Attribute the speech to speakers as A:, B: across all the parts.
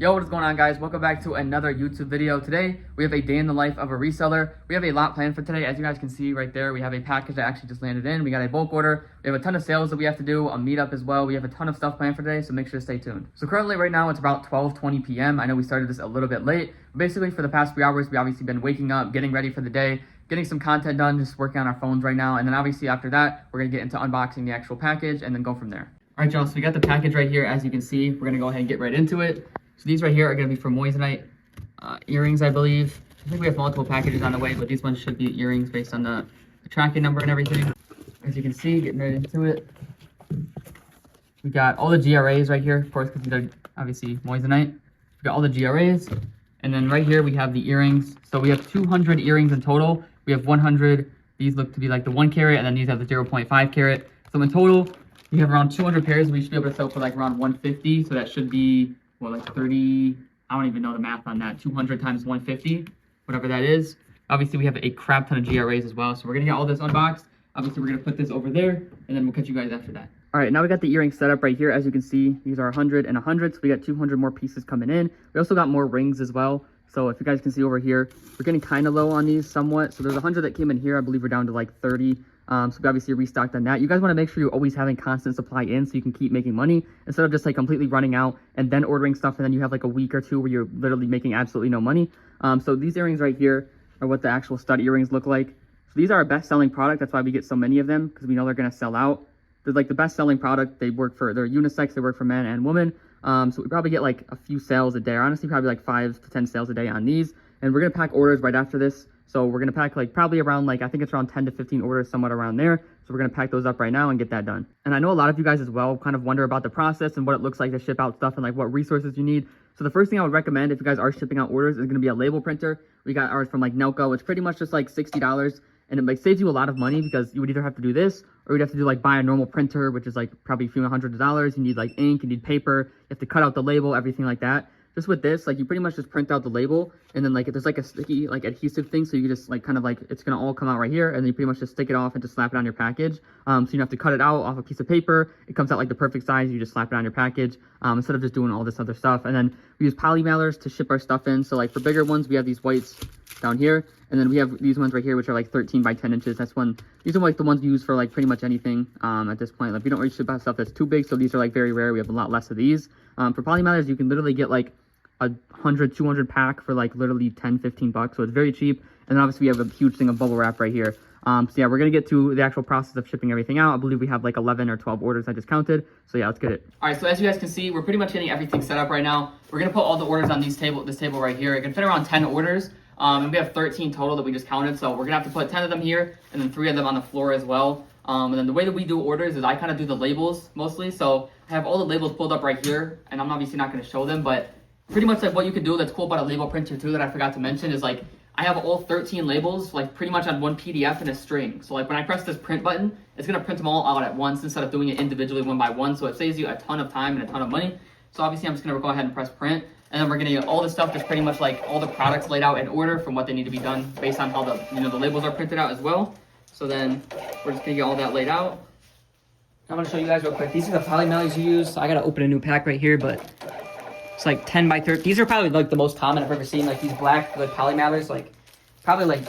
A: Yo, what is going on, guys? Welcome back to another YouTube video. Today, we have a day in the life of a reseller. We have a lot planned for today. As you guys can see right there, we have a package that actually just landed in. We got a bulk order. We have a ton of sales that we have to do, a meetup as well. We have a ton of stuff planned for today, so make sure to stay tuned. So currently right now, it's about 12:20 p.m. I know we started this a little bit late. But basically, for the past 3 hours, we obviously been waking up, getting ready for the day, getting some content done, just working on our phones right now. And then obviously after that, we're gonna get into unboxing the actual package and then go from there. All right, y'all, so we got the package right here. As you can see, we're gonna go ahead and get right into it. So these right here are going to be for Moissanite earrings, I believe. I think we have multiple packages on the way, but these ones should be earrings based on the tracking number and everything. As you can see, getting right into it. We got all the GRAs right here, of course, because they're obviously Moissanite. We got all the GRAs. And then right here, we have the earrings. So we have 200 earrings in total. We have 100. These look to be like the 1 carat, and then these have the 0.5 carat. So in total, we have around 200 pairs. We should be able to sell for like around 150. So that should be, well, like 30, I don't even know the math on that. 200 times 150, whatever that is. Obviously, we have a crap ton of GRAs as well. So we're going to get all this unboxed. Obviously, we're going to put this over there, and then we'll catch you guys after that. All right, now we got the earrings set up right here. As you can see, these are 100 and 100. So we got 200 more pieces coming in. We also got more rings as well. So if you guys can see over here, we're getting kind of low on these somewhat. So there's 100 that came in here. I believe we're down to like 30. So we obviously restocked on that. You guys want to make sure you're always having constant supply in so you can keep making money instead of just like completely running out and then ordering stuff and then you have like a week or two where you're literally making absolutely no money. So these earrings right here are what the actual stud earrings look like. So these are our best selling product. That's why we get so many of them, because we know they're going to sell out. They're like the best selling product. They're unisex. They work for men and women. So we probably get like a few sales a day, or honestly probably like 5 to 10 sales a day on these. And we're going to pack orders right after this. So we're going to pack like probably around like, I think it's around 10 to 15 orders, somewhat around there. So we're going to pack those up right now and get that done. And I know a lot of you guys as well kind of wonder about the process and what it looks like to ship out stuff and like what resources you need. So the first thing I would recommend if you guys are shipping out orders is going to be a label printer. We got ours from like Nelco. It's pretty much just like $60. And it like saves you a lot of money because you would either have to do this or you'd have to do like buy a normal printer, which is like probably a few hundreds of dollars. You need like ink, you need paper, you have to cut out the label, everything like that. Just with this, like you pretty much just print out the label and then like there's like a sticky like adhesive thing, so you just like kind of like it's gonna all come out right here, and then you pretty much just stick it off and just slap it on your package. So you don't have to cut it out off a piece of paper. It comes out like the perfect size. You just slap it on your package instead of just doing all this other stuff. And then we use poly mailers to ship our stuff in. So like for bigger ones, we have these whites down here, and then we have these ones right here, which are like 13 by 10 inches. These are like the ones we use for like pretty much anything at this point. Like we don't really ship out stuff that's too big, so these are like very rare. We have a lot less of these. For poly mailers, you can literally get like a 100, 200 pack for like literally 10, 15 bucks. So it's very cheap. And then obviously we have a huge thing of bubble wrap right here. So yeah, we're going to get to the actual process of shipping everything out. I believe we have like 11 or 12 orders I just counted. So yeah, let's get it. All right, so as you guys can see, we're pretty much getting everything set up right now. We're going to put all the orders on this table right here. It can fit around 10 orders. And we have 13 total that we just counted. So we're going to have to put 10 of them here and then 3 of them on the floor as well. And then the way that we do orders is I kind of do the labels mostly. So I have all the labels pulled up right here, and I'm obviously not going to show them, but pretty much like what you can do that's cool about a label printer too that I forgot to mention is like I have all 13 labels like pretty much on one PDF in a string. So like when I press this print button, it's gonna print them all out at once instead of doing it individually one by one. So it saves you a ton of time and a ton of money. So obviously I'm just gonna go ahead and press print, and then we're gonna get all the stuff that's pretty much like all the products laid out in order from what they need to be done based on how the labels are printed out as well. So then we're just gonna get all that laid out. I'm gonna show you guys real quick. These are the poly mailers you use. So I gotta open a new pack right here, but it's like 10 by 30. These are probably like the most common I've ever seen. Like these black like poly mailers, like probably like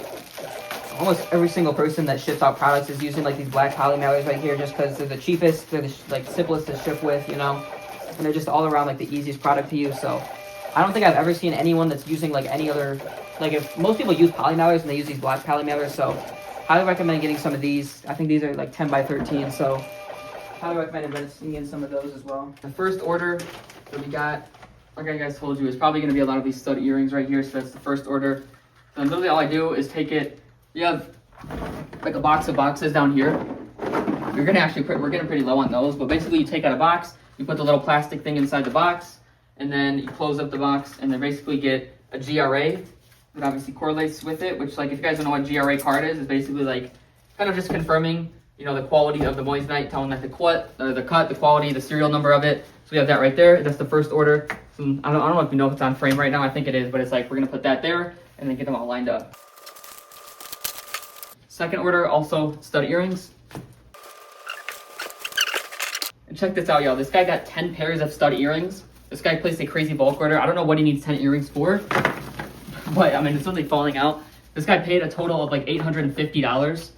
A: almost every single person that ships out products is using like these black poly mailers right here, just because they're the cheapest, they're the like simplest to ship with, you know, and they're just all around like the easiest product to use. So I don't think I've ever seen anyone that's using like any other, like if most people use poly mailers and they use these black poly mailers. So highly recommend getting some of these. I think these are like 10 by 13. So highly recommend investing in some of those as well. The first order that we got, like I guys told you, is probably going to be a lot of these stud earrings right here. So that's the first order. So literally all I do is take it. You have like a box of boxes down here. We're getting pretty low on those, but basically you take out a box, you put the little plastic thing inside the box, and then you close up the box, and then basically get a GRA that obviously correlates with it, which like if you guys don't know what GRA card is basically like kind of just confirming, you know, the quality of the Moissanite, telling that the cut, the quality, the serial number of it. So we have that right there. That's the first order. So I don't know if you know if it's on frame right now. I think it is, but it's like we're gonna put that there and then get them all lined up. Second order, also stud earrings. And check this out, y'all. This guy got 10 pairs of stud earrings. This guy placed a crazy bulk order. I don't know what he needs 10 earrings for, but I mean, it's literally falling out. This guy paid a total of like $850.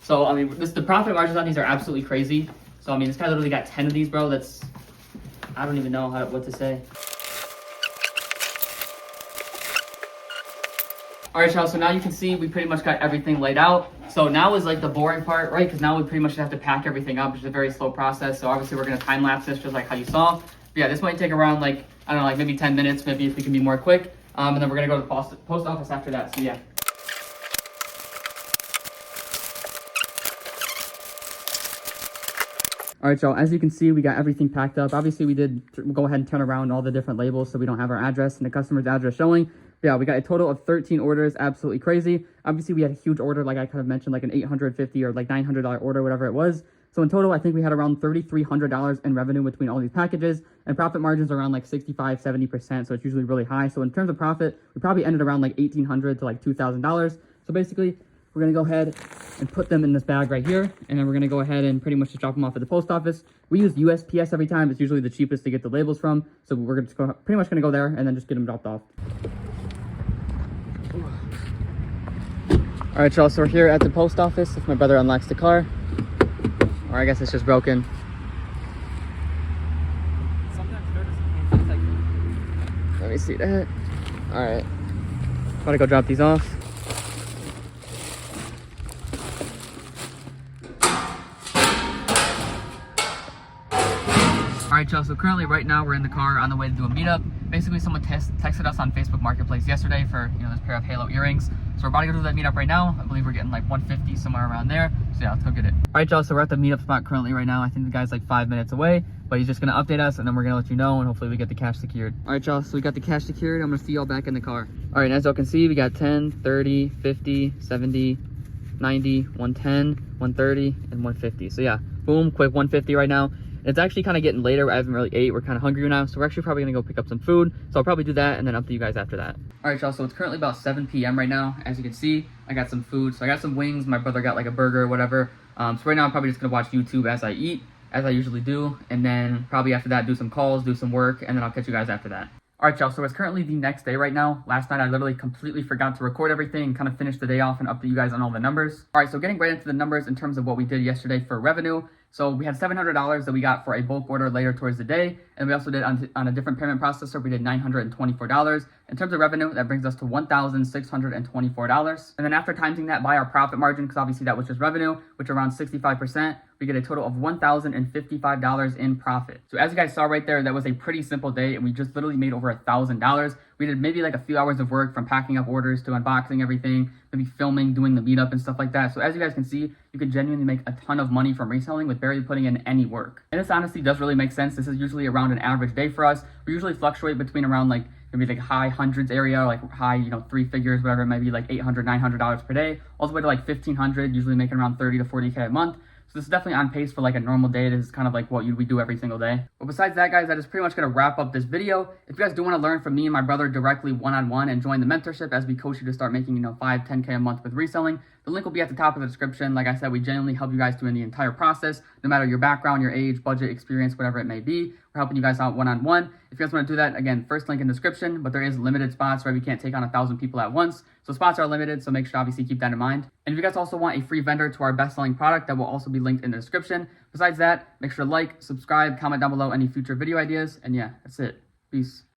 A: So, I mean, the profit margins on these are absolutely crazy. So, I mean, this guy literally got 10 of these, bro. That's, I don't even know what to say. All right, y'all, so now you can see we pretty much got everything laid out. So now is like the boring part, right? Because now we pretty much have to pack everything up, which is a very slow process. So obviously we're gonna time lapse this just like how you saw. But yeah, this might take around like, I don't know, like maybe 10 minutes, maybe if we can be more quick. And then we're gonna go to the post office after that, so yeah. All right, y'all, as you can see, we got everything packed up. Obviously, we did go ahead and turn around all the different labels so we don't have our address and the customer's address showing. But yeah, we got a total of 13 orders, absolutely crazy. Obviously, we had a huge order, like I kind of mentioned, like an $850 or like $900 order, whatever it was. So in total, I think we had around $3,300 in revenue between all these packages, and profit margins around like 65–70%, so it's usually really high. So in terms of profit, we probably ended around like $1,800 to like $2,000. So basically, we're gonna go ahead and put them in this bag right here, and then we're gonna go ahead and pretty much just drop them off at the post office. We use USPS every time. It's usually the cheapest to get the labels from, so we're just pretty much gonna go there and then just get them dropped off. All right, y'all, so we're here at the post office. If my brother unlocks the car, or I guess it's just broken. Let me see that. All right, about to go drop these off. All right, y'all, so currently right now we're in the car on the way to do a meetup. Basically, someone texted us on Facebook Marketplace yesterday for, you know, this pair of Halo earrings. So we're about to go to that meetup right now. I believe we're getting like 150, somewhere around there. So yeah, let's go get it. All right, y'all, so we're at the meetup spot currently right now. I think the guy's like 5 minutes away, but he's just gonna update us and then we're gonna let you know, and hopefully we get the cash secured. All right, y'all, so we got the cash secured. I'm gonna see y'all back in the car. All right, as y'all can see, we got 10, 30, 50, 70, 90, 110, 130, and 150. So yeah, boom, quick 150 right now. It's actually kind of getting later. I haven't really ate. We're kind of hungry now, so we're actually probably gonna go pick up some food. So I'll probably do that and then update you guys after that. All right, y'all, so it's currently about 7 p.m. right now. As you can see, I got some food. So I got some wings. My brother got like a burger or whatever. So right now I'm probably just gonna watch YouTube as I eat, as I usually do. And then probably after that, do some calls, do some work, and then I'll catch you guys after that. All right, y'all, so it's currently the next day right now. Last night, I literally completely forgot to record everything and kind of finish the day off and update you guys on all the numbers. All right, so getting right into the numbers in terms of what we did yesterday for revenue. So we had $700 that we got for a bulk order later towards the day. And we also did on a different payment processor, we did $924. In terms of revenue, that brings us to $1,624. And then after timing that by our profit margin, because obviously that was just revenue, which around 65%, we get a total of $1,055 in profit. So as you guys saw right there, that was a pretty simple day, and we just literally made over $1,000. We did maybe like a few hours of work, from packing up orders to unboxing everything, maybe filming, doing the meetup and stuff like that. So as you guys can see, you can genuinely make a ton of money from reselling with barely putting in any work. And this honestly does really make sense. This is usually around an average day for us. We usually fluctuate between around like maybe like high hundreds area, like high, you know, 3 figures, whatever it might be, like $800, $900 per day, all the way to like $1,500, usually making around 30 to 40K a month. So this is definitely on pace for like a normal day. This is kind of like what we do every single day. But besides that, guys, that is pretty much going to wrap up this video. If you guys do want to learn from me and my brother directly one-on-one and join the mentorship as we coach you to start making, you know, 5, 10K a month with reselling, the link will be at the top of the description. Like I said, we genuinely help you guys through the entire process, no matter your background, your age, budget, experience, whatever it may be. We're helping you guys out one-on-one. If you guys want to do that, again, first link in the description, but there is limited spots, right? We can't take on 1,000 people at once. So spots are limited, so make sure obviously keep that in mind. And if you guys also want a free vendor to our best-selling product, that will also be linked in the description. Besides that, make sure to like, subscribe, comment down below any future video ideas, and yeah, that's it. Peace.